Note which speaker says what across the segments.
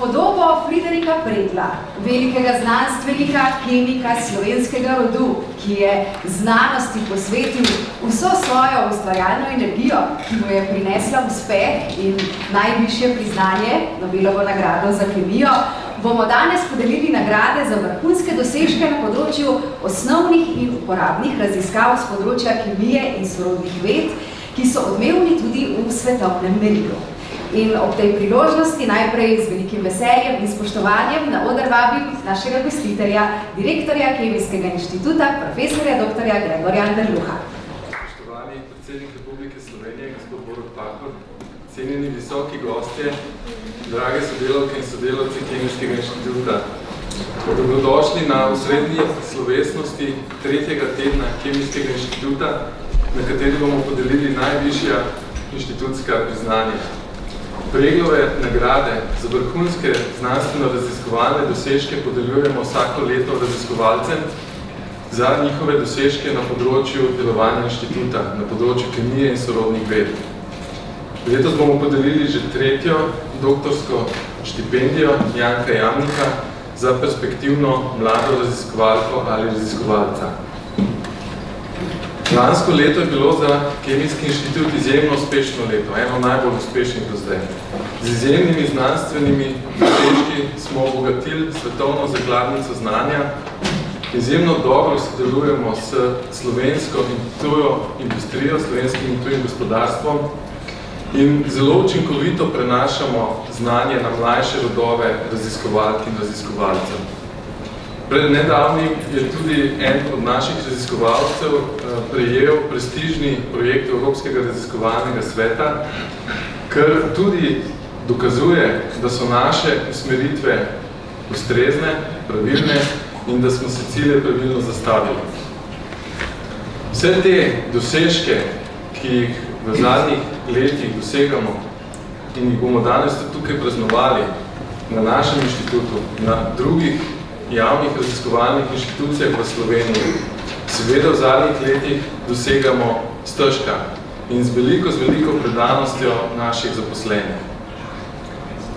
Speaker 1: podobo Friderika Predla, velikega znanstvenika, kemika slovenskega rodu, ki je znanosti posvetil vso svojo ustvarjalno energijo, ki mu je prinesla uspeh in najvišje priznanje, Nobelovo nagrado za kemijo, bomo danes podelili nagrade za vrhunske dosežke na področju osnovnih in uporabnih raziskav z področja kemije in sorodnih ved, ki so odmevni tudi v svetovnem merilu. In ob tej priložnosti najprej z velikim veseljem in spoštovanjem na oder vabim našega gostitelja, direktorja Kemijskega inštituta, profesorja dr. Gregorja Anderluha.
Speaker 2: Spoštovani predsednik Republike Slovenije, gospod Borut Pahor, cenjeni visoki gostje, drage sodelavke in sodelavci Kemijskega inštituta. Dobrodošli na osrednji slovesnosti 3. tedna Kemijskega inštituta, na kateri bomo podelili najvišja inštitutska priznanja. Preglove nagrade za vrhunske znanstveno-raziskovalne dosežke podeljujemo vsako leto raziskovalcem za njihove dosežke na področju delovanja inštituta, na področju kemije in sorodnih ved. Letos bomo podelili že 3. doktorsko štipendijo Janka Jamnika za perspektivno mlado raziskovalko ali raziskovalca. Lansko leto je bilo za Kemijski inštitut izjemno uspešno leto, eno najbolj uspešnih do zdaj. Z izjemnimi znanstvenimi dosežki smo obogatili svetovno zakladnico znanja, izjemno dobro sodelujemo s slovensko in tujo industrijo, slovenskim in tujim gospodarstvom in zelo učinkovito prenašamo znanje na mlajše rodove raziskovalk in raziskovalcev. Pred nedavnim je tudi en od naših raziskovalcev prejel prestižni projekt Evropskega raziskovalnega sveta, kar tudi dokazuje, da so naše usmeritve ustrezne, pravilne in da smo se cilje pravilno zastavili. Vse te dosežke, ki jih v zadnjih letih dosegamo in jih bomo danes tudi tukaj praznovali na našem inštitutu, na drugih javnih raziskovalnih inštitucijah v Sloveniji, seveda v zadnjih letih dosegamo stežka in z veliko predanostjo naših zaposlenih.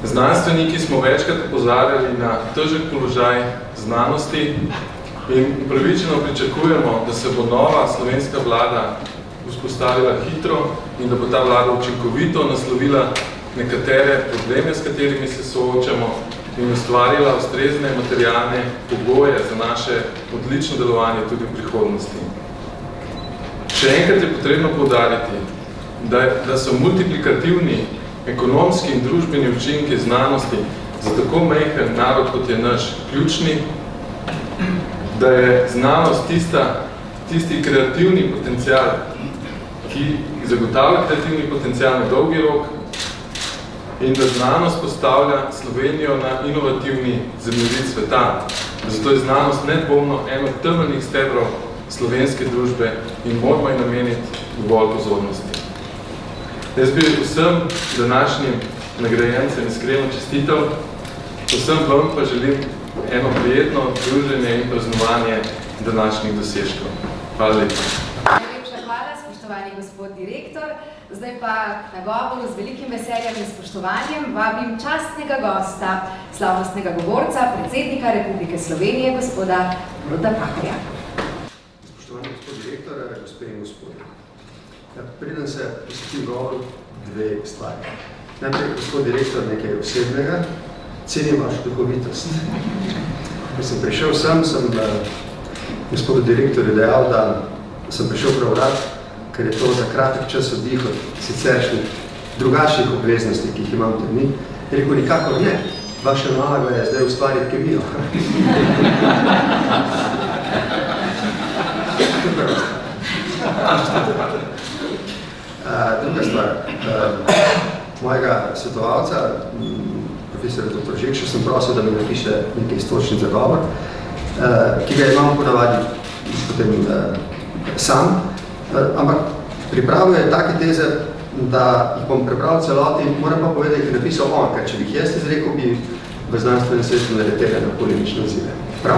Speaker 2: Znanstveniki smo večkrat opozarjali na težek položaj znanosti in upravičeno pričakujemo, da se bo nova slovenska vlada vzpostavila hitro in da bo ta vlada učinkovito naslovila nekatere probleme, s katerimi se soočamo in ustvarila ustrezne materialne pogoje za naše odlično delovanje tudi v prihodnosti. Še enkrat je potrebno poudariti, da so multiplikativni ekonomski in družbeni učinki znanosti za tako majhen narod, kot je naš, ključni, da je znanost tisti kreativni potencial, ki zagotavlja kreativni potencial na dolgi rok, in da znanost postavlja Slovenijo na inovativni zemljevid sveta. Zato je znanost nedvomno eno od temeljnih stebrov slovenske družbe in moramo ji nameniti dovolj pozornosti. Jaz bi vsem današnjim nagrajencem iskreno čestital, vsem vam pa želim eno prijetno druženje in praznovanje današnjih dosežkov. Hvala lepa.
Speaker 1: Najlepša hvala, spoštovani gospod direktor. Zdaj pa na govoru z velikim veseljem in spoštovanjem vabim častnega gosta, slavnostnega govorca, predsednika Republike Slovenije, gospoda Boruta Pahorja.
Speaker 3: Spoštovani gospod direktor, gospe in gospodje. Preden se posvetim govoru dve stvari. Najprej, gospod direktor, nekaj osebnega. Cenim vašo duhovitost. Ko sem prišel sem gospodu direktorju dejal, da sem prišel prav rad, ker je to za kratek čas oddih od siceršnjih drugačnih obveznosti, ki jih imam te dni. Je rekel, nikakor ne. Vaša naloga je zdaj ustvariti kemijo. Druga stvar. Mojega svetovalca, profesora dr. Žekša, sem prosil, da mi napiše nekaj istočni zagovor, ki ga imam ponavadi potem sam. Ampak pripravil je take teze, da jih bom prebral celoti, moram pa povedati, da jih je napisal on, ker če bi jih jaz izrekel, bi v znanstvenem svetu naleteli na polemične odzive. Prav?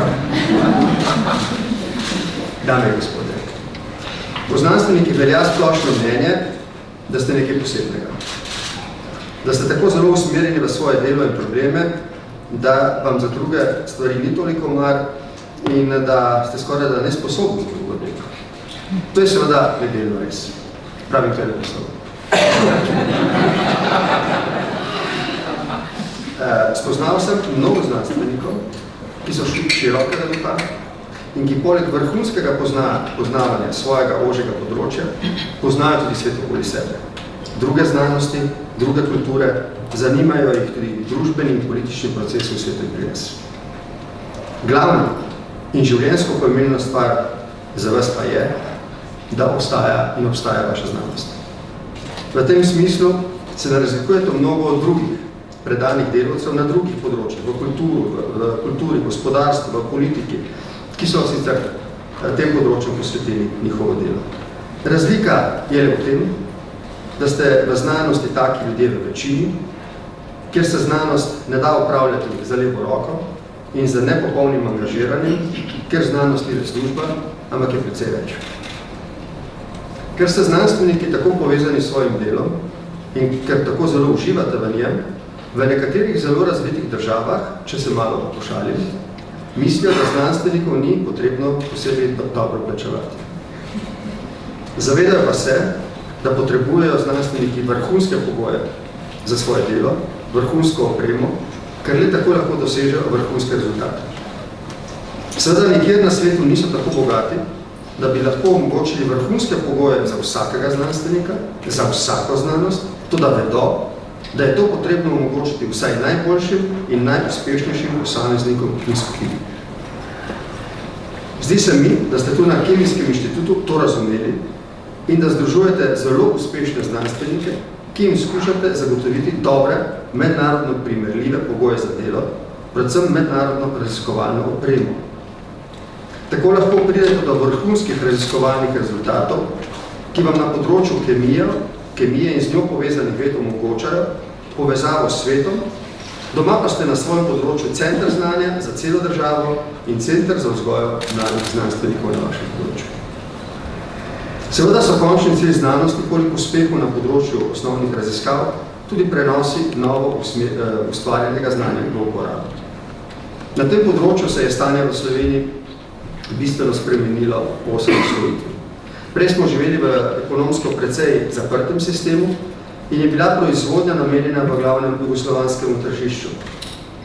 Speaker 3: Dame in gospode, po znanstvenikih velja splošno mnenje, da ste nekaj posebnega. Da ste tako zelo usmerjeni v svoje delo in probleme, da vam za druge stvari ni toliko mar in da ste skoraj da nesposobni za drugo delo. To je seveda nedelno res. Pravim, to je neposlovno. Spoznal sem mnogo znanstvenikov, ki so šli širokega duha in ki poleg vrhunskega poznavanja svojega ožjega področja poznajo tudi svet okoli sebe. Druge znanosti, druge kulture, zanimajo jih tudi družbeni in politični procesi v svetu pri nas. Glavna in življenjsko pomembna stvar za vas pa je, da ostaja in obstaja vaša znanost. V tem smislu se ne razlikujete mnogo od drugih predanih delavcev na drugih področjih, v kulturi, gospodarstvu, v politiki, ki so sicer tem področjem posvetili njihovo delo. Razlika je le v tem, da ste v znanosti taki ljudje v večini, kjer se znanost ne da upravljati za levo roko in za nepopolnim angažiranjem, ker znanost ni služba, ampak je precej več. Ker ste znanstveniki tako povezani s svojim delom in ker tako zelo uživate v njem, v nekaterih zelo razvitih državah, če se malo pošalim, mislijo, da znanstvenikov ni potrebno posebej dobro plačevati. Zavedajo pa se, da potrebujejo znanstveniki vrhunske pogoje za svoje delo, vrhunsko opremo, ker le tako lahko dosežejo vrhunske rezultate. Seveda nikjer na svetu niso tako bogati, da bi lahko omogočili vrhunske pogoje za vsakega znanstvenika, za vsako znanost, to da vedo, da je to potrebno omogočiti vsaj najboljšim in najuspešnejšim posameznikom in skupini. Zdi se mi, da ste tu na Kemijskem inštitutu to razumeli in da združujete zelo uspešne znanstvenike, ki jim skušate zagotoviti dobre, mednarodno primerljive pogoje za delo, predvsem mednarodno raziskovalno opremo. Tako lahko pridete do vrhunskih raziskovalnih rezultatov, ki vam na področju kemije in z njo povezanih ved omogočajo povezavo s svetom, doma pa ste na svojem področju center znanja za celo državo in center za vzgojo mladih znanstvenikov na vašem področju. Seveda so končni cilj znanosti poleg uspehu na področju osnovnih raziskav tudi prenosi novo ustvarjenega znanja v uporabo. Na tem področju se je stanje v Sloveniji bistveno spremenilo po osamosvojitvi. Prej smo živeli v ekonomsko precej zaprtem sistemu in je bila proizvodnja namenjena v glavnem jugoslovanskemu tržišču.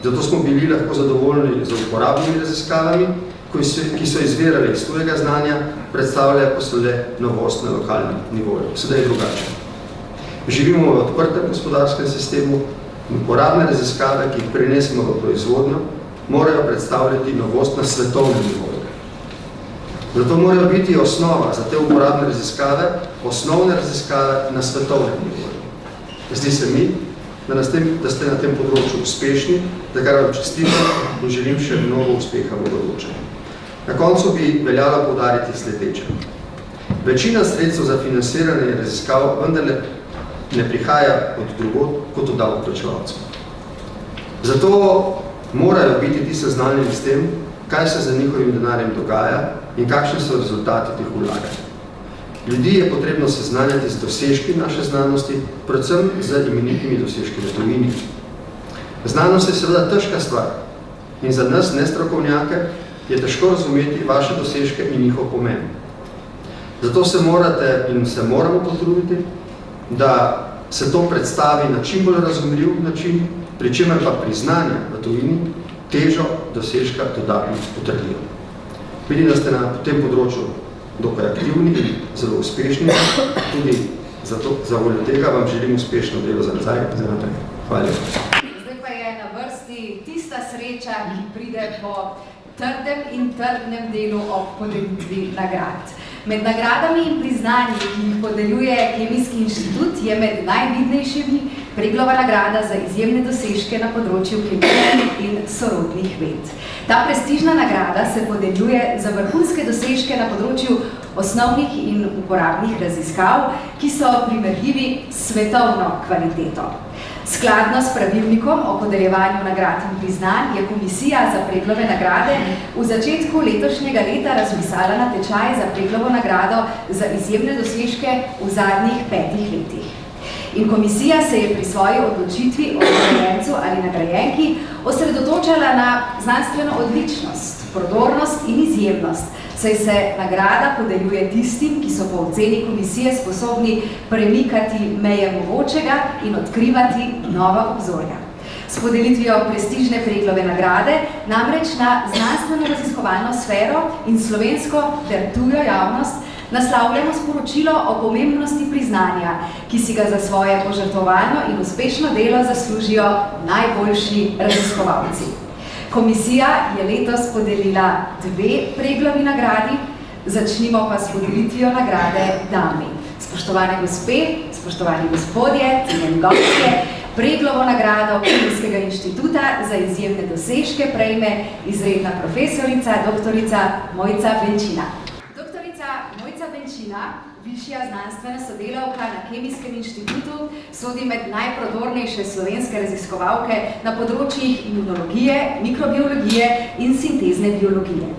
Speaker 3: Zato smo bili lahko zadovoljni z uporabnimi raziskavami, ki so izvirali iz tujega znanja, predstavljajo pa so le novost na lokalnem nivoju. Sedaj je drugače. Živimo v odprtem gospodarskem sistemu in uporabne raziskave, ki jih prinesemo v proizvodnjo, morajo predstavljati novost na svetovnem nivoju. Zato morajo biti osnova za te uporabne raziskave, osnovne raziskave na svetovnem nivoju. Zdi se mi, da ste na tem področju uspešni, da kar vam čestitam in želim še mnogo uspeha v bodoče. Na koncu bi veljalo poudariti sledeče. Večina sredstev za financiranje raziskav vendarle ne prihaja od drugod kot od davkoplačevalcev. Zato morajo biti ti seznanjeni s tem, kaj se za njihovim denarjem dogaja in kakšni so rezultati teh vlaganj. Ljudi je potrebno seznanjati z dosežki naše znanosti, predvsem z imenitnimi dosežki v tujini. Znanost je seveda težka stvar in za nas, nestrokovnjake, je težko razumeti vaše dosežke in njihov pomen. Zato se morate in se moramo potruditi, da se to predstavi na čim bolj razumljiv način, pri čemer pa priznanja v tujini težo dosežka dodatno potrdijo. Vidim, da ste na tem področju dokaj aktivni in zelo uspešni, tudi za voljo tega vam želim uspešno delo za nazaj in za naprej. Hvala lepa.
Speaker 1: Zdaj pa je na vrsti tista sreča, ki pride po trdem in trdnem delu ob podelitvi nagrad. Med nagradami in priznanji, ki jih podeljuje Kemijski inštitut, je med najvidnejšimi Preglova nagrada za izjemne dosežke na področju kemije in sorodnih ved. Ta prestižna nagrada se podeljuje za vrhunske dosežke na področju osnovnih in uporabnih raziskav, ki so primerljivi s svetovno kvaliteto. Skladno s pravilnikom o podeljevanju nagrad in priznanj je Komisija za Preglove nagrade v začetku letošnjega leta razpisala natečaj za Preglovo nagrado za izjemne dosežke v zadnjih 5 letih. In komisija se je pri svoji odločitvi o nagrajencu ali nagrajenki osredotočila osredotočala na znanstveno odličnost, prodornost in izjemnost, saj se nagrada podeljuje tistim, ki so po oceni komisije sposobni premikati meje mogočega in odkrivati nova obzorja. S podelitvijo prestižne Preglove nagrade namreč na znanstveno-raziskovalno sfero in slovensko ter tujo javnost naslavljamo sporočilo o pomembnosti priznanja, ki si ga za svoje požrtvovalno in uspešno delo zaslužijo najboljši raziskovalci. Komisija je letos podelila 2 Preglovi nagradi, začnimo pa s podelitvijo nagrade dami. Spoštovane gospe, spoštovani gospodje, cenjeni gostje, Preglovo nagrado Kemijskega inštituta za izjemne dosežke prejme izredna profesorica, doktorica Mojca Benčina. Doktorica Mojca Benčina, višja znanstvena sodelavka na Kemijskem inštitutu, sodi med najprodornejše slovenske raziskovalke na področjih imunologije, mikrobiologije in sintezne biologije.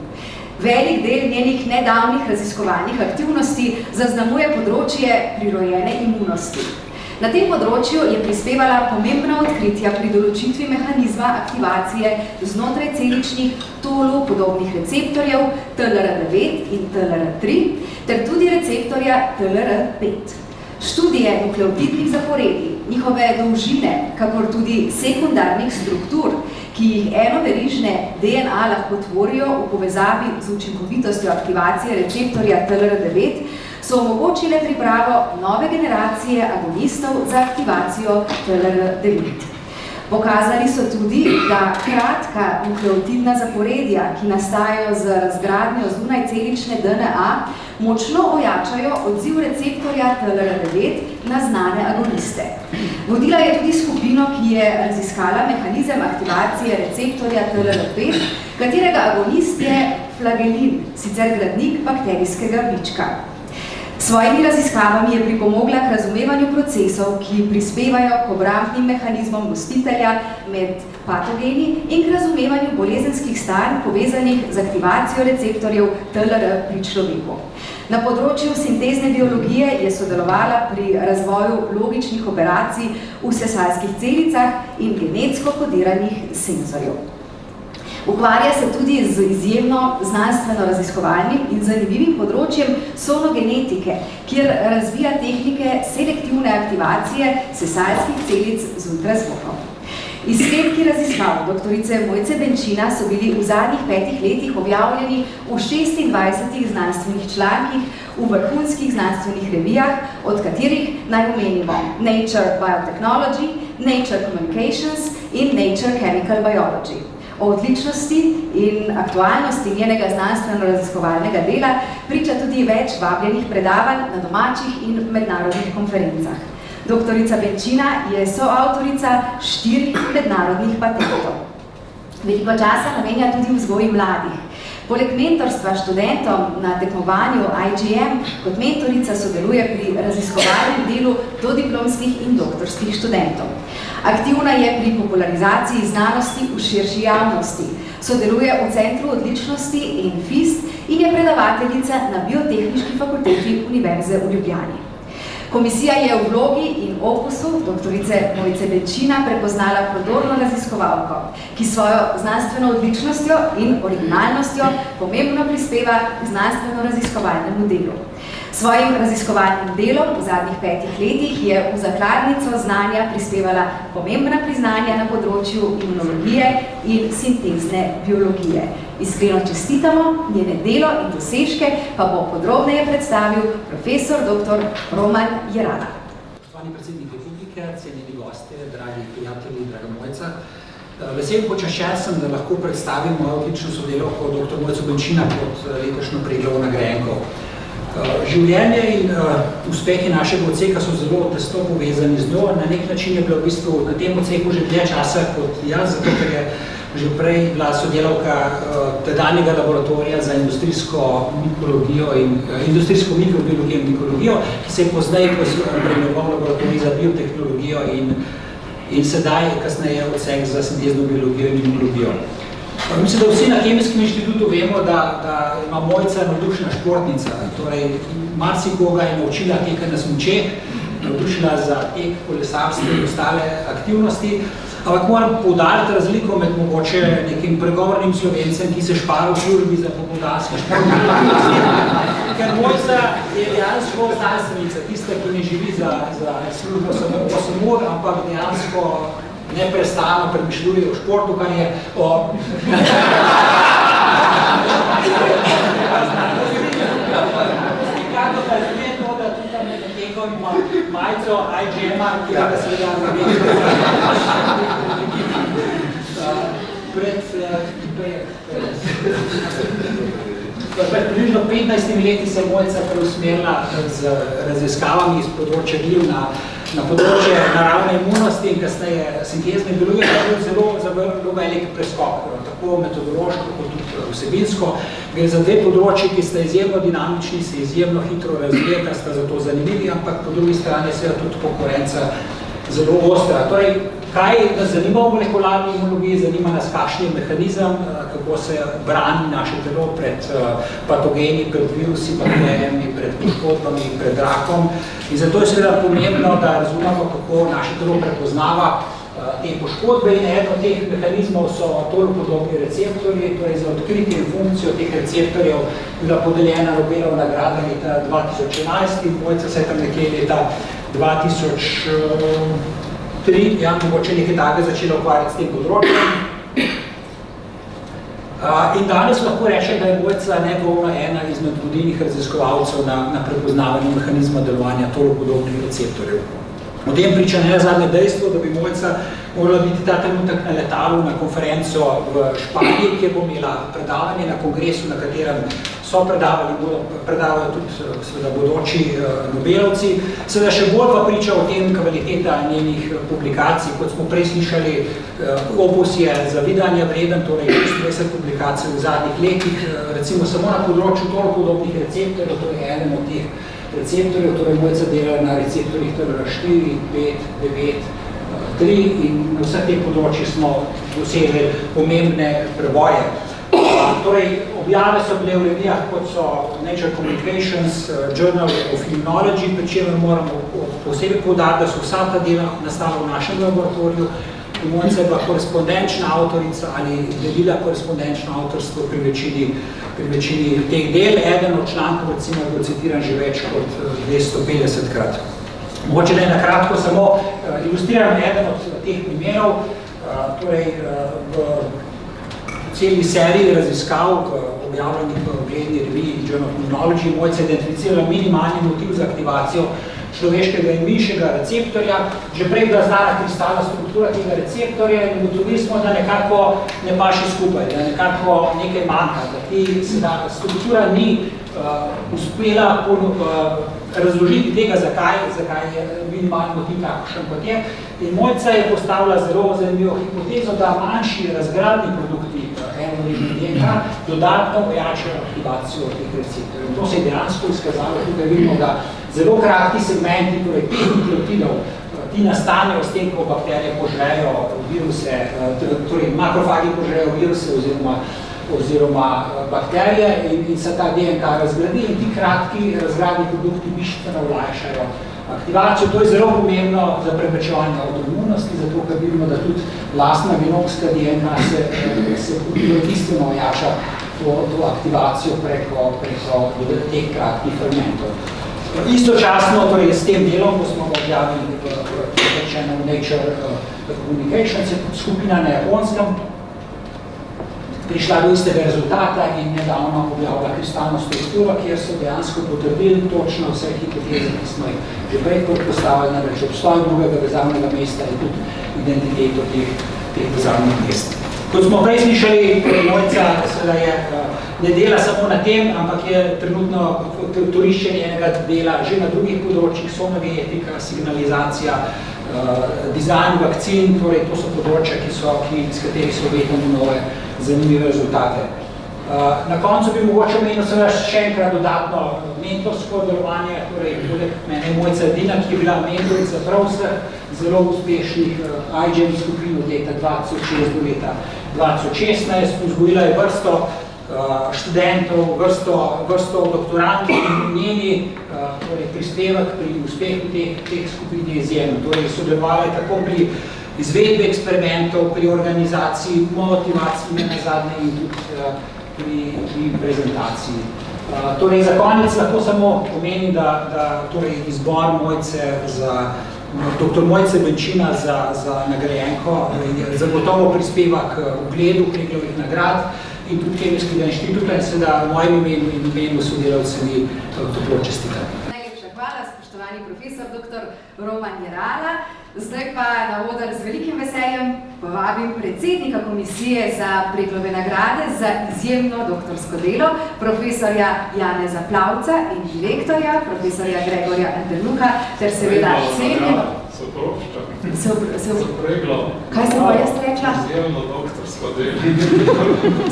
Speaker 1: Velik del njenih nedavnih raziskovalnih aktivnosti zaznamuje področje prirojene imunosti. Na tem področju je prispevala pomembna odkritja pri določitvi mehanizma aktivacije znotraj celičnih tolu podobnih receptorjev TLR9 in TLR3 ter tudi receptorja TLR5. Študije nukleotidnih zaporedij, njihove dolžine, kakor tudi sekundarnih struktur, ki jih enoverižne DNA lahko tvorijo v povezavi z učinkovitostjo aktivacije receptorja TLR9, so omogočile pripravo nove generacije agonistov za aktivacijo TLR9. Pokazali so tudi, da kratka nukleotidna zaporedja, ki nastajajo z razgradnjo zunajcelične DNA, močno ojačajo odziv receptorja TLR9 na znane agoniste. Vodila je tudi skupino, ki je raziskala mehanizem aktivacije receptorja TLR5, katerega agonist je flagelin, sicer gradnik bakterijskega bička. Svojimi raziskavami je pripomogla k razumevanju procesov, ki prispevajo k obrambnim mehanizmom gostitelja med patogeni in k razumevanju bolezenskih stanj povezanih z aktivacijo receptorjev TLR pri človeku. Na področju sintezne biologije je sodelovala pri razvoju logičnih operacij v sesalskih celicah in genetsko kodiranih senzorjev. Ukvarja se tudi z izjemno znanstveno-raziskovalnim in zanimivim področjem sonogenetike, kjer razvija tehnike selektivne aktivacije sesalskih celic z ultrazvokom. Izsledki raziskav doktorice Mojce Benčina so bili v zadnjih 5 letih objavljeni v 26 znanstvenih člankih v vrhunskih znanstvenih revijah, od katerih naj omenimo Nature Biotechnology, Nature Communications in Nature Chemical Biology. O odličnosti in aktualnosti njenega znanstveno-raziskovalnega dela priča tudi več vabljenih predavanj na domačih in mednarodnih konferencah. Doktorica Benčina je soavtorica 4 mednarodnih patentov. Veliko časa namenja tudi vzgoji mladih. Poleg mentorstva študentom na tekmovanju IGM kot mentorica sodeluje pri raziskovalnem delu dodiplomskih in doktorskih študentov. Aktivna je pri popularizaciji znanosti v širši javnosti, sodeluje v Centru odličnosti ENFIST in je predavateljica na Biotehniški fakulteti Univerze v Ljubljani. Komisija je v vlogi in opusu doktorice Mojce Benčina prepoznala prodorno raziskovalko, ki svojo znanstveno odličnostjo in originalnostjo pomembno prispeva k znanstveno-raziskovalnemu delu. Svojim raziskovalnim delom v zadnjih 5 letih je v zakladnico znanja prispevala pomembna priznanja na področju imunologije in sintezne biologije. Iskreno čestitamo, njene delo in dosežke pa bo podrobneje predstavil profesor dr. Roman Jerala.
Speaker 4: Spoštovani predsednik Republike, cenjeni gostje, dragi prijatelji, draga Mojca. Vesel počaščen sem, da lahko predstavim mojo odlično sodelavko dr. Mojco Benčina kot letošnjo Preglovo nagrajenko. Življenje in uspehi našega odseka so zelo tesno povezani z njo. Na nek način je bila v bistvu na tem odseku že dlje časa kot jaz, zato ker je že prej bila sodelavka tedanjega laboratorija za industrijsko mikrobiologijo in mikrobiologijo, ki se je pozdaj preimenoval laboratorij za biotehnologijo in sedaj kasneje odsek za sintezno biologijo in imunologijo. Mislim, da vsi na Kemijskem inštitutu vemo, da ima Mojca navdušena športnica. Torej, marsikoga je naučila tekati na smučeh, navdušila za tek, kolesarstvo in ostale aktivnosti. Ampak moram poudariti razliko med mogoče nekim pregovornim Slovencem, ki se špara v službi za popoldanske športne. Ker Mojca je dejansko znanstvenica, tista, ki ne živi za službo samo 8 ur, ampak dejansko neprestano premišljuje o športu, kar je o... Majco, IGM-a, ki ga seveda pred približno 15 leti se je Mojca preusmerila z raziskavami iz področja gliv na področje naravne imunosti in kasneje sintezne biologije, je zelo velik preskok, tako metodološko kot tudi vsebinsko. Gre za dve področji, ki sta izjemno dinamični, se izjemno hitro razvijeta, sta zato zanimivi, ampak po drugi strani je seveda tudi konkurenca zelo ostra. Torej, kaj nas zanima v molekularni imunologiji? Zanima nas, kakšen je mehanizem, kako se brani naše telo pred patogeni, pred virusi, bakterijami, pred poškodbami, pred rakom. In zato je seveda pomembno, da razumemo, kako naše telo prepoznava te poškodbe in eden od teh mehanizmov so tolopodobni receptorji, torej za odkritje in funkcijo teh receptorjev bila podeljena Nobelova nagrada leta 2011 in Mojca se je tam nekje leta 2003, mogoče nekaj takega začela ukvarjati s tem področjem. In danes lahko reče, da je Mojca nedvomno ena izmed vodilnih raziskovalcev na prepoznavanju mehanizma delovanja tolopodobnih receptorjev. O tem priča nezadnje dejstvo, da bi Mojca morala biti ta trenutek na letalu na konferenco v Španiji, kjer bo imela predavanje na kongresu, na katerem so predavali tudi seveda bodoči Nobelovci. Seveda še bolj pa priča o tem kvaliteta njenih publikacij. Kot smo prej slišali, opus je zavidanja vreden, torej 26 publikacij v zadnjih letih, recimo samo na področju tolopodobnih receptorjev, torej eden od teh receptorjev, torej Mojca dela na receptorjih TLR4, 5, 9, 3 in na vseh teh področjih smo dosegli pomembne preboje. Torej, objave so bile v revijah, kot so Nature Communications, Journal of Immunology, pri čemer moramo posebej poudariti, da so vsa ta dela nastala v našem laboratoriju. Mojca je bila korespondenčna avtorica ali delila korespondenčno avtorstvo pri večini teh del. Eden od člankov, recimo, je bil citiran že več kot 250-krat. Mogoče da je na kratko samo ilustriram eden od teh primerov. Torej, v celi seriji raziskav, objavljenih v ugledni reviji Journal of Immunology, Mojca je identificirala minimalni motiv za aktivacijo človeškega in mišjega receptorja. Že prej bila znana kristalna struktura tega receptorja in ugotovili smo, da nekako ne paše skupaj, da nekako nekaj manjka, da struktura ni uspela razložiti tega, zakaj je minimalni motiv takšen kot je. In Mojca je postavila zelo zanimivo hipotezo, da manjši razgradni produkti DNK dodatno ojačajo aktivacijo teh receptorjev. To se je dejansko izkazalo, tukaj vidimo, da zelo kratki segmenti, torej 5 nukleotidov, ti nastanejo s tem, ko bakterije požrejo viruse, torej makrofagi požrejo viruse oziroma bakterije in se ta DNK razgradi in ti kratki razgradni produkti bistveno olajšajo aktivacijo. To je zelo pomembno za preprečevanje avtoimunosti, zato ker vidimo, da tudi lastna genomska DNK se bistveno ojača to aktivacijo preko teh kratkih fragmentov. Istočasno, torej s tem delom, ko smo ga objavili v Nature Communications, je skupina na Japonskem prišla do istega rezultata in nedavno objavila kristalno strukturo, kjer so dejansko potrdili točno vse hipoteze, ki smo jih že prej postavili, namreč obstoj drugega vezavnega mesta in tudi identiteto teh vezavnih mest. Kot smo prej slišali, Mojca ne dela samo na tem, ampak je trenutno toriščenje enega dela že na drugih področjih, somagenetika, signalizacija, dizajn vakcin, torej to so področja, s katerih so vedno nove zanimive rezultate. Na koncu bi mogoče omenil še enkrat dodatno mentorsko delovanje, torej mene je Mojca edina, ki je bila mentorica prav vseh zelo uspešnih IGM skupin od leta 2006 do leta 2016, vzgojila je vrsto študentov, vrsto doktorantov in njeni prispevek pri uspehu teh skupin je izjemen. Torej, sodelovala je tako pri izvedbe eksperimentov, pri organizaciji, motivaciji, ne nazadnje in tudi pri prezentaciji. Torej, za konec lahko samo pomenim, da torej, izbor dr. Mojce Benčina za nagrajenko zagotovo prispeva k ugledu Preglovih nagrad in tudi Kemijskega inštituta in seveda v mojem imenu in imenu sodelavcevi toplo čestitam.
Speaker 1: Najlepša hvala, spoštovani profesor dr. Roman Jerala. Zdaj pa na oder z velikim veseljem povabim predsednika Komisije za Preglove nagrade za izjemno doktorsko delo, profesorja Janeza Plavca in direktorja, profesorja Gregorja Andernuka, ter seveda cenjeno... Kaj sem pa jaz rekla?
Speaker 2: Izjemno doktorsko delo.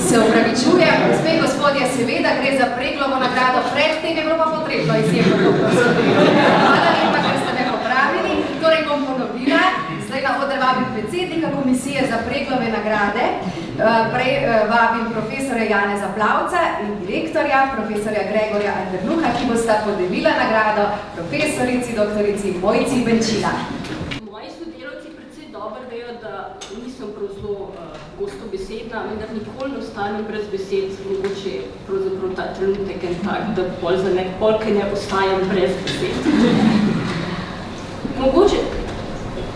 Speaker 1: Se upravičujem, gospe in gospodje, seveda gre za Preglovo nagrado, pred tem je bilo pa potrebno izjemno doktorsko delo. Hvala lepa, ker ste me popravili. Torej bom ponovila, zdaj na oder vabim predsednika Komisije za Preglove nagrade, vabim profesorja Janeza Plavca in direktorja, profesorja Gregorja Andernuka, ki bosta podelila nagrado profesorici, doktorici Mojci Benčina.
Speaker 5: Moji sodelavci predvsej dobro vejo, da nisem prav zelo gostobesedna, vendar nikoli ne ostanem brez besed, mogoče pravzaprav ta trenutek en tak, da pol za nek polke ne ostajam brez besed. Mogoče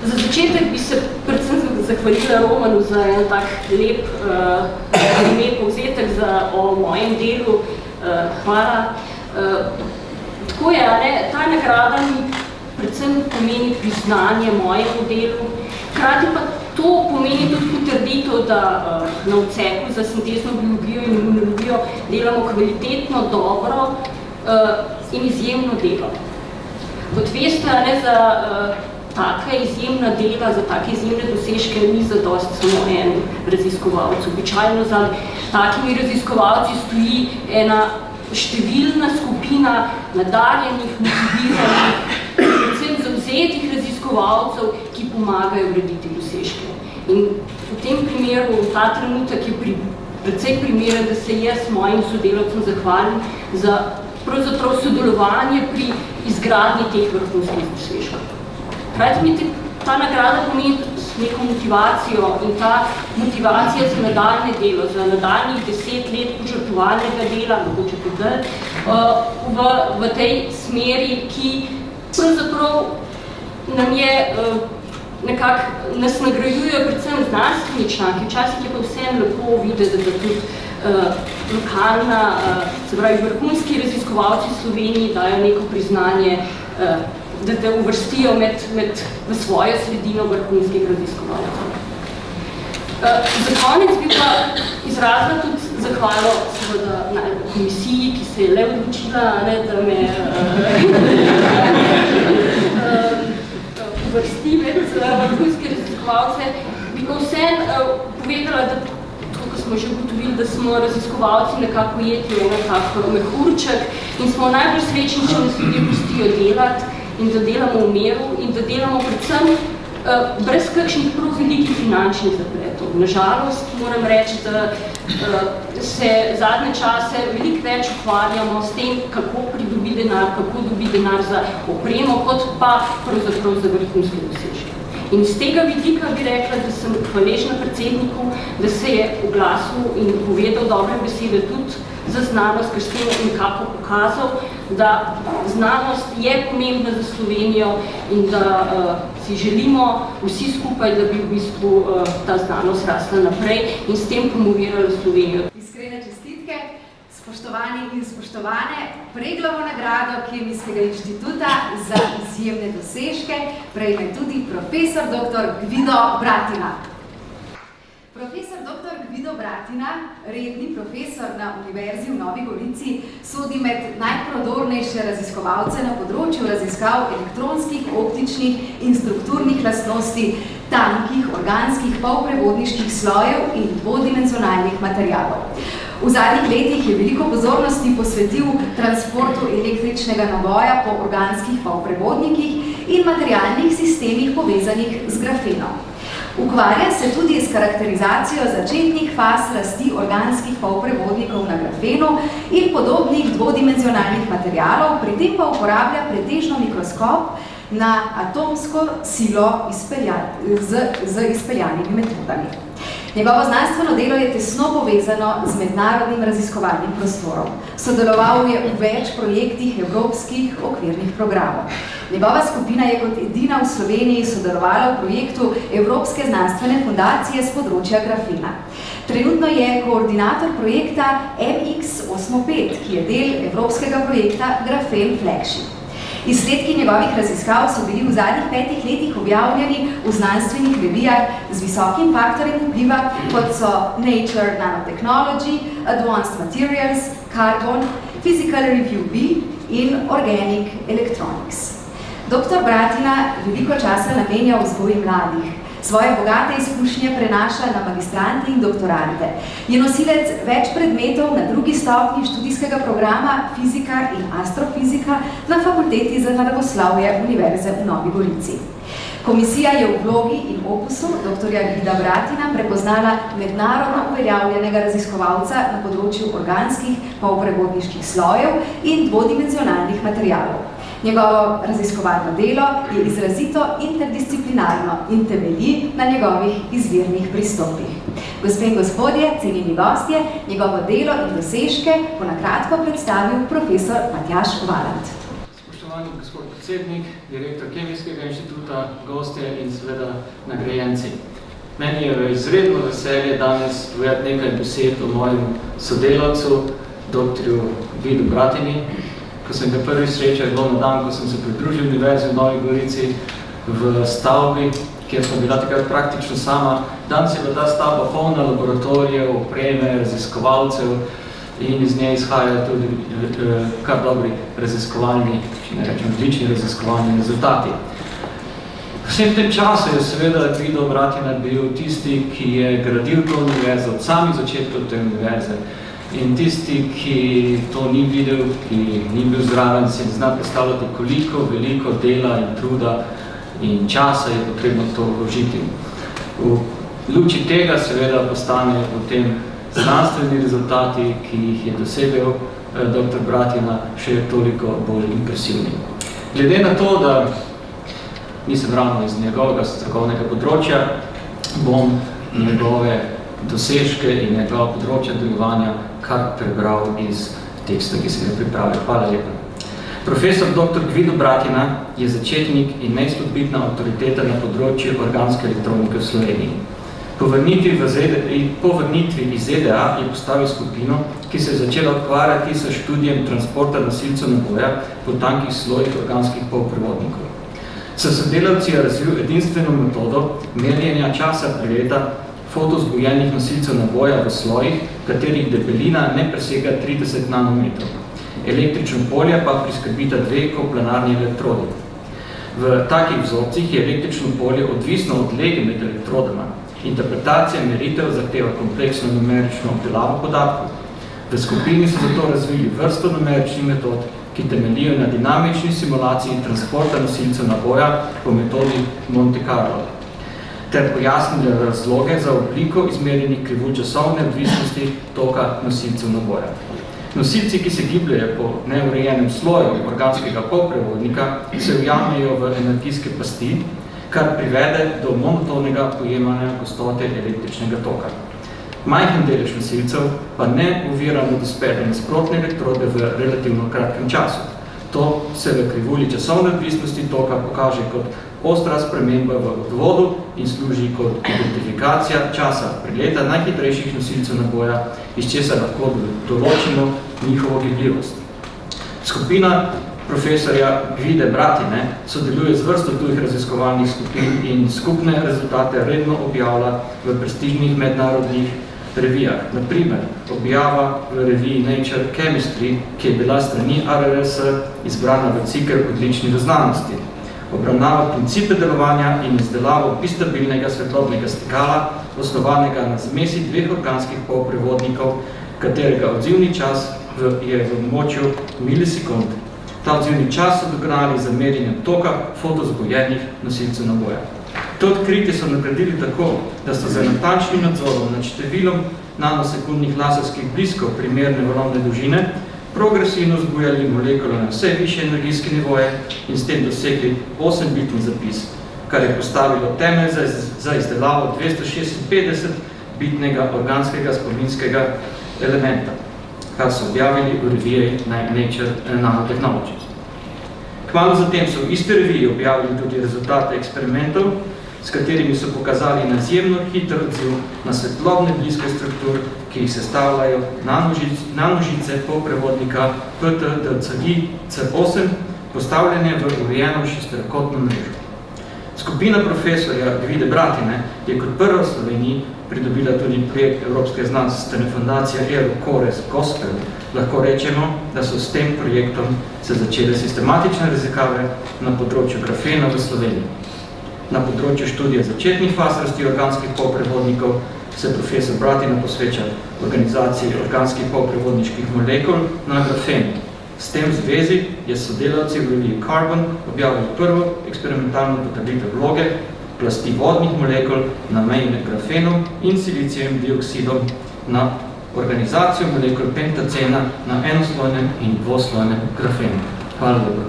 Speaker 5: za začetek bi se predvsem zahvalila Romanu za en tak lep povzetek o mojem delu. Hvala. Tako je, ta nagrada mi predvsem pomeni priznanje mojemu delu, hkrati pa to pomeni tudi potrditev, da na odseku za sintezno biologijo in imunologijo delamo kvalitetno, dobro in izjemno delo. Kot veste, za take izjemna dela, za take izjemne dosežke ni zadosti samo en raziskovalec. Običajno za takimi raziskovalci stoji ena številna skupina nadarjenih, motiviranih, predvsem zavzetih raziskovalcev, ki pomagajo graditi dosežke. In v tem primeru, v ta trenutek je precej primeren, da se jaz mojim sodelavcem zahvalim za pravzaprav sodelovanje pri izgradnji teh vrhunskih dosežkov. Hkrati mi ta nagrada pomeni neko motivacijo in ta motivacija za nadaljne delo, za nadaljnih 10 let požrtvovalnega dela, mogoče tudi v tej smeri, ki pravzaprav nam je nekako nas nagrajujejo predvsem znanstveni članki. Včasih je pa vsem lepo videti, da tudi lokalna, se pravi vrhunski raziskovalci v Sloveniji dajo neko priznanje, da te uvrstijo v svojo sredino vrhunskih raziskovalcev. Za konec bi pa izrazila tudi zahvalo seveda komisiji, ki se je le odločila, da me uvrsti med vrhunske raziskovalce. Bi pa vseeno povedala, da tako smo že ugotovili, da smo raziskovalci nekako ujeti v eno tako mehurček in smo najbolj srečni, če nas ljudje pustijo delati in da delamo v miru in da delamo predvsem brez kakšnih prav velikih finančnih zapletov. Nažalost, moram reči, da se zadnje čase veliko več ukvarjamo s tem, kako pridobi denar, kako dobi denar za opremo, kot pa pravzaprav za vrhunske dosežke. In z tega vidika bi rekla, da sem hvaležna predsedniku, da se je oglasil in povedal dobre besede tudi za znanost, ker s tem nekako pokazal, da znanost je pomembna za Slovenijo in da si želimo vsi skupaj, da bi v bistvu ta znanost rasla naprej in s tem promovirala Slovenijo.
Speaker 1: Iskrene čestitke, spoštovani in spoštovane, Preglovo nagrado Kemijskega inštituta za izjemne dosežke prejme tudi profesor dr. Gvido Bratina. Profesor dr. Gvido Bratina, redni profesor na Univerzi v Novi Gorici, sodi med najprodornejše raziskovalce na področju raziskav elektronskih, optičnih in strukturnih lastnosti tankih, organskih, polprevodniških slojev in dvodimenzionalnih materialov. V zadnjih letih je veliko pozornosti posvetil transportu električnega naboja po organskih polprevodnikih in materialnih sistemih povezanih z grafenom. Ukvarja se tudi s karakterizacijo začetnih faz rasti organskih polprevodnikov na grafenu in podobnih dvodimenzionalnih materialov, pri tem pa uporablja pretežno mikroskop, na atomsko silo z izpeljanimi metodami. Njegovo znanstveno delo je tesno povezano z mednarodnim raziskovalnim prostorom. Sodeloval je v več projektih evropskih okvirnih programov. Njegova skupina je kot edina v Sloveniji sodelovala v projektu Evropske znanstvene fundacije z področja grafena. Trenutno je koordinator projekta MX85, ki je del evropskega projekta Grafen Flagship. Izsledki njegovih raziskav so bili v zadnjih 5 letih objavljeni v znanstvenih revijah z visokim faktorjem vpliva, kot so Nature Nanotechnology, Advanced Materials, Carbon, Physical Review B in Organic Electronics. Dr. Bratina veliko časa namenja vzgoji mladih. Svoje bogate izkušnje prenaša na magistrante in doktorante. Je nosilec več predmetov na 2. stopnji študijskega programa Fizika in astrofizika na Fakulteti za naravoslovje Univerze v Novi Gorici. Komisija je v vlogi in opusu dr. Vida Bratina prepoznala mednarodno uveljavljenega raziskovalca na področju organskih polprevodniških slojev in dvodimenzionalnih materialov. Njegovo raziskovalno delo je izrazito interdisciplinarno in temelji na njegovih izvirnih pristopih. Gospe in gospodje, cenjeni gostje, njegovo delo in dosežke bo na kratko predstavil profesor Matjaž Valant.
Speaker 6: Spoštovani gospod predsednik, direktor Kemijskega inštituta, gostje in seveda nagrajenci. Meni je izredno veselje danes povedati nekaj besed o mojem sodelavcu, dr. Vidu Bratini. Ko sem ga prvi srečal, je bilo na dan, ko sem se pridružil Univerzi v Novi Gorici v stavbi, kjer sem bila takrat praktično sama. Danes je bila ta stavba polna laboratorijev, opreme, raziskovalcev in iz nje izhajajo tudi kar dobri raziskovalni, če ne rečem, odlični raziskovalni rezultati. V vsem tem času je seveda Vido Bratina bil tisti, ki je gradil to univerzo od samih začetkov te univerze. In tisti, ki to ni videl, ki ni bil zraven, si zna predstavljati, koliko veliko dela in truda in časa je potrebno to vložiti. V luči tega seveda postanejo potem znanstveni rezultati, ki jih je dosegel dr. Bratina, še toliko bolj impresivni. Glede na to, da nisem ravno iz njegovega strokovnega področja, bom njegove dosežke in njegova področja delovanja kar prebral iz teksta, ki sem ga pripravil. Hvala lepa. Profesor dr. Gvido Bratina je začetnik in neizpodbitna avtoriteta na področju organske elektronike v Sloveniji. Po vrnitvi iz ZDA je postavil skupino, ki se je začela ukvarjati s študijem transporta nosilcev naboja po tankih slojih organskih polprevodnikov. S sodelavci je razvil edinstveno metodo merjenja časa preleta fotozgojenih nosilcev naboja v slojih, katerih debelina ne presega 30 nanometrov. Električno polje pa priskrbita 2 koplanarni elektrodi. V takih vzorcih je električno polje odvisno od lege med elektrodama. Interpretacija meritev zahteva kompleksno numerično obdelavo podatkov. V skupini so zato razvili vrsto numeričnih metod, ki temeljijo na dinamični simulaciji transporta nosilcev naboja po metodi Monte Carlo, ter pojasnili razloge za obliko izmerjenih krivulj časovne odvisnosti toka nosilcev naboja. Nosilci, ki se gibljajo po neurejenem sloju organskega polprevodnika, se ujamejo v energijske pasti, kar privede do monotonega pojemanja gostote električnega toka. Majhen delež nosilcev pa ne ovira dospede nasprotne elektrode v relativno kratkem času. To se v krivulji časovne odvisnosti toka pokaže kot ostra sprememba v odvodu in služi kot identifikacija časa preleta najhitrejših nosilcev naboja, iz česar lahko določimo njihovo gibljivost. Skupina profesorja Vide Bratine sodeluje z vrsto tujih raziskovalnih skupin in skupne rezultate redno objavlja v prestižnih mednarodnih revijah. Na primer, objava v reviji Nature Chemistry, ki je bila strani RRS izbrana v cikel odličnih znanosti. Obravnava principe delovanja in izdelavo bistabilnega svetlobnega stikala, osnovanega na zmesi 2 organskih polprevodnikov, katerega odzivni čas je v območju milisekund. Ta odzivni čas so dokonali za merjenje toka fotozgojenih nosilcev naboja. To odkritje so naredili tako, da so za natančnim nadzorom nad številom nanosekundnih laserskih bliskov primerne valovne dolžine progresivno vzbujali molekule na vse višje energijske nivoje in s tem dosegli 8-bitni zapis, kar je postavilo temelj za izdelavo 256-bitnega organskega spominskega elementa, kar so objavili v reviji Nature Nanotechnologies. Kmalu zatem so v iste reviji objavili tudi rezultate eksperimentov, s katerimi so pokazali izjemno hiter odziv na svetlobne bliske struktur, ki jih sestavljajo nanožice polprevodnika PTDCI-C8, postavljene v urejeno šesterokotno mrežo. Skupina profesorja Gvide Bratine je kot prva v Sloveniji pridobila tudi projekt Evropske znanstvene fundacije EuroCores Gospel. Lahko rečemo, da so s tem projektom se začele sistematične raziskave na področju grafena v Sloveniji. Na področju študije začetnih faz rasti organskih polprevodnikov se profesor Bratina posveča organizaciji organskih polprevodniških molekul na grafenu. S tem zvezi je sodelavci v reviji Carbon objavili prvo eksperimentalno potrditev vloge plasti vodnih molekul na meji med grafenom in silicijem dioksidom na organizacijo molekul pentacena na enoslojnem in dvoslojnem grafenu. Hvala lepa.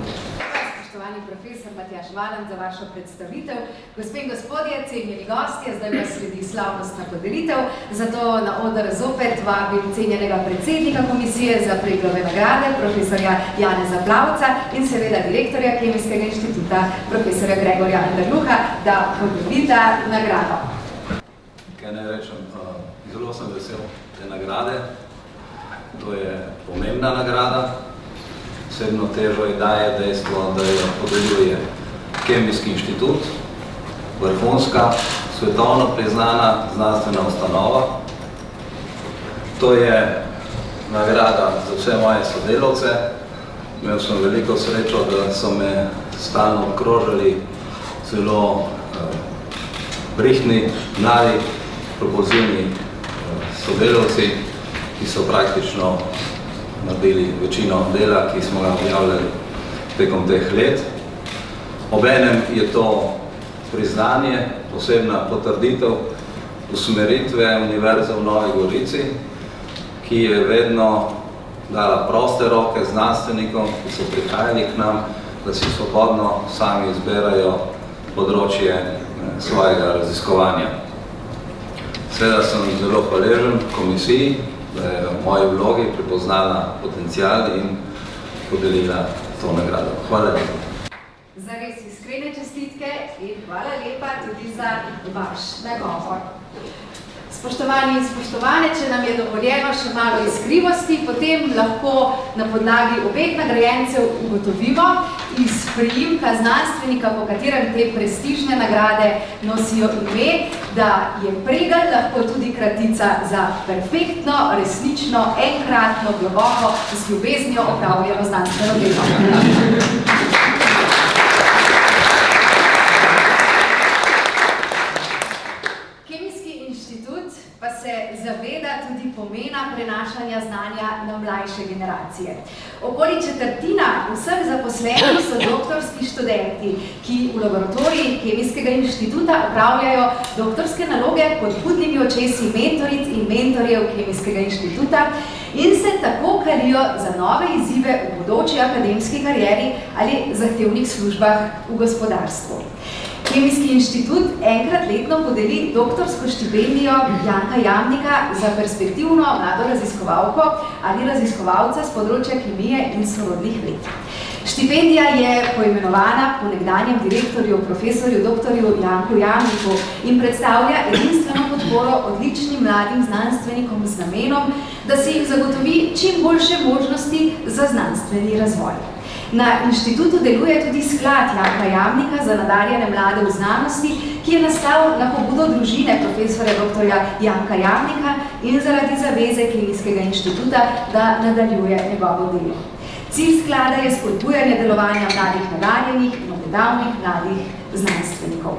Speaker 1: Spoštovani profesor Matjaž Valant za vašo predstavitev. Gospe in gospodje, cenjeni gostje, zdaj vas sledi slavnostna podelitev, zato na oder zopet vabim cenjenega predsednika Komisije za Preglove nagrade, profesorja Janeza Plavca in seveda direktorja Kemijskega inštituta, profesorja Gregorja Anderluha, da podobita nagrado.
Speaker 7: Kaj naj rečem, zelo sem vesel te nagrade. To je pomembna nagrada. Posebno težo ji daje dejstvo, da jo podeljuje Kemijski inštitut, vrhunska, svetovno priznana znanstvena ustanova. To je nagrada za vse moje sodelavce. Imel sem veliko srečo, da so me stalno obkrožali zelo brihtni, mladi, propozivni sodelavci, ki so praktično naredili večino dela, ki smo ga objavljali tekom teh let. Obenem je to priznanje, posebna potrditev usmeritve Univerze v Novi Gorici, ki je vedno dala proste roke znanstvenikom, ki so prihajali k nam, da si svobodno sami izberajo področje svojega raziskovanja. Seveda sem zelo hvaležen komisiji, da je v moji vlogi prepoznala potencial in podelila to nagrado. Hvala lepa.
Speaker 1: Zares iskrene čestitke in hvala lepa tudi za vaš nagovor. Spoštovani in spoštovane, če nam je dovoljeno še malo iskrivosti, potem lahko na podlagi obeh nagrajencev ugotovimo iz priimka znanstvenika, po katerem te prestižne nagrade nosijo ime, da je Pregl lahko tudi kratica za perfektno, resnično, enkratno, globoko, z ljubeznijo opravljeno znanstveno delo. Pa se zaveda tudi pomena prenašanja znanja na mlajše generacije. Okoli četrtina vseh zaposlenih so doktorski študenti, ki v laboratorijih Kemijskega inštituta opravljajo doktorske naloge pod budnimi očesi mentoric in mentorjev Kemijskega inštituta in se tako karijo za nove izzive v bodoči akademski karieri ali zahtevnih službah v gospodarstvu. Kemijski inštitut enkrat letno podeli doktorsko štipendijo Janka Jamnika za perspektivno mlado raziskovalko ali raziskovalca z področja kemije in sorodnih ved. Štipendija je poimenovana po nekdanjem direktorju, profesorju doktorju Janku Jamniku in predstavlja edinstveno podporo odličnim mladim znanstvenikom z namenom, da se jim zagotovi čim boljše možnosti za znanstveni razvoj. Na inštitutu deluje tudi sklad Janka Jamnika za nadarjene mlade v znanosti, ki je nastal na pobudo družine profesorja dr. Janka Jamnika in zaradi zaveze Kemijskega inštituta, da nadaljuje njegovo delo. Cilj sklada je spodbujanje delovanja mladih nadarjenih in obetavnih mladih znanstvenikov.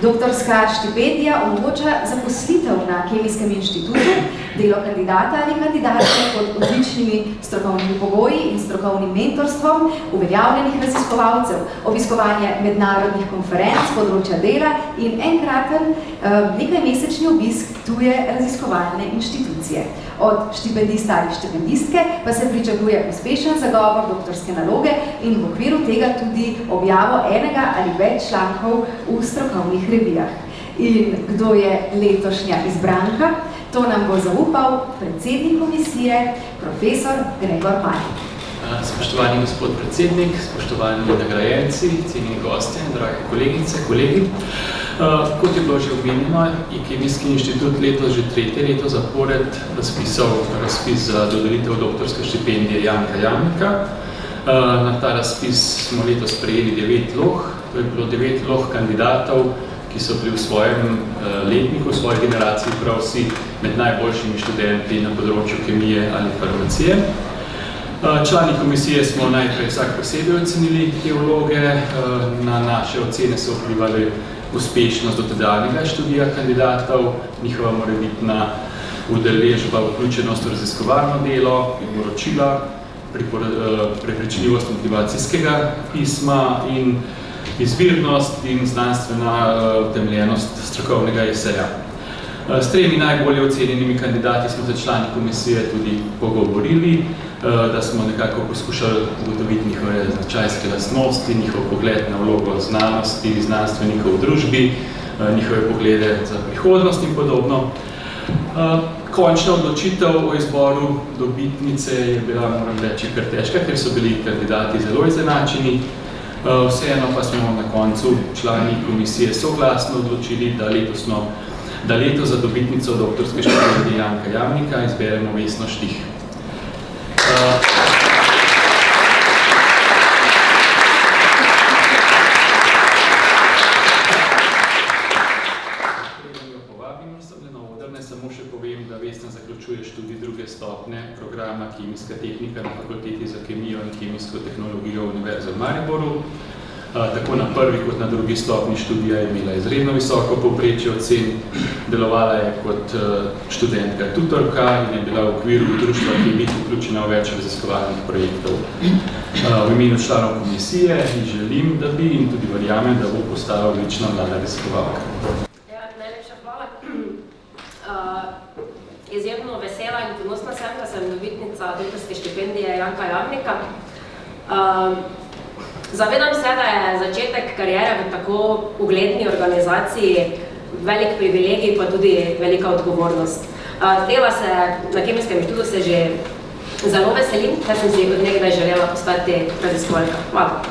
Speaker 1: Doktorska štipendija omogoča zaposlitev na Kemijskem inštitutu, delo kandidata ali kandidatke pod odličnimi strokovnimi pogoji in strokovnim mentorstvom uveljavljenih raziskovalcev, obiskovanje mednarodnih konferenc, področja dela in enkraten nekajmesečni obisk tuje raziskovalne inštitucije. Od štipendista ali štipendistke pa se pričakuje uspešen zagovor doktorske naloge in v okviru tega tudi objavo enega ali več člankov v strokovnih revijah. In kdo je letošnja izbranka? To nam bo zaupal predsednik komisije, profesor Gregor Panik.
Speaker 6: Spoštovani gospod predsednik, spoštovani nagrajenci, cenjeni gostje, drage kolegice, kolegi. Kot je bilo že omenjeno, je Kemijski inštitut letos že 3. leto zapored razpisal razpis za dodelitev doktorske štipendije Janka Jamnika. Na ta razpis smo letos prejeli 9 vlog, to je bilo 9 vlog kandidatov, ki so bili v svojem letniku, v svoji generaciji prav vsi med najboljšimi študenti na področju kemije ali farmacije. Člani komisije smo najprej vsak posebej ocenili te vloge, na naše ocene so vplivali uspešnost dotedanjega študija kandidatov, njihova morebitna udeležba, vključenost v raziskovalno delo in poročila, prepričljivost motivacijskega pisma in izvirnost in znanstvena utemeljenost strokovnega eseja. S 3 najbolje ocenjenimi kandidati smo se člani komisije tudi pogovorili, da smo nekako poskušali ugotoviti njihove značajske lastnosti, njihov pogled na vlogo znanosti, znanstvenikov v družbi, njihove poglede za prihodnost in podobno. Končna odločitev o izboru dobitnice je bila, moram reči, kar težka, ker so bili kandidati zelo izenačeni. Vseeno pa smo na koncu člani komisije soglasno odločili, da letos za dobitnico doktorske štipendije Janka Jamnika izberemo Vesno Štih. Samo še povem, da Vesna zaključuje študij 2. stopnje programa Kemijska tehnika na Fakulteti za kemijo in kemijsko tehnologijo Univerze v Mariboru. Tako na prvi kot na drugi stopnji študija je imela izredno visoko povprečje ocen, delovala je kot študentka tutorka in je bila v okviru društva Kemik vključena v več raziskovalnih projektov. V imenu članov komisije in želim, da bi in tudi verjamem, da bo postala odlična mlada raziskovalka.
Speaker 5: Najlepša hvala. Izjemno vesela in ponosna sem, da sem dobitnica doktorske štipendije Janka Jamnika. Zavedam se, da je začetek kariere v tako ugledni organizaciji velik privilegij, pa tudi velika odgovornost. Dela se na Kemijskem inštitutu se že zelo veselim, ker sem si od nekdaj želela postati raziskovalka. Hvala.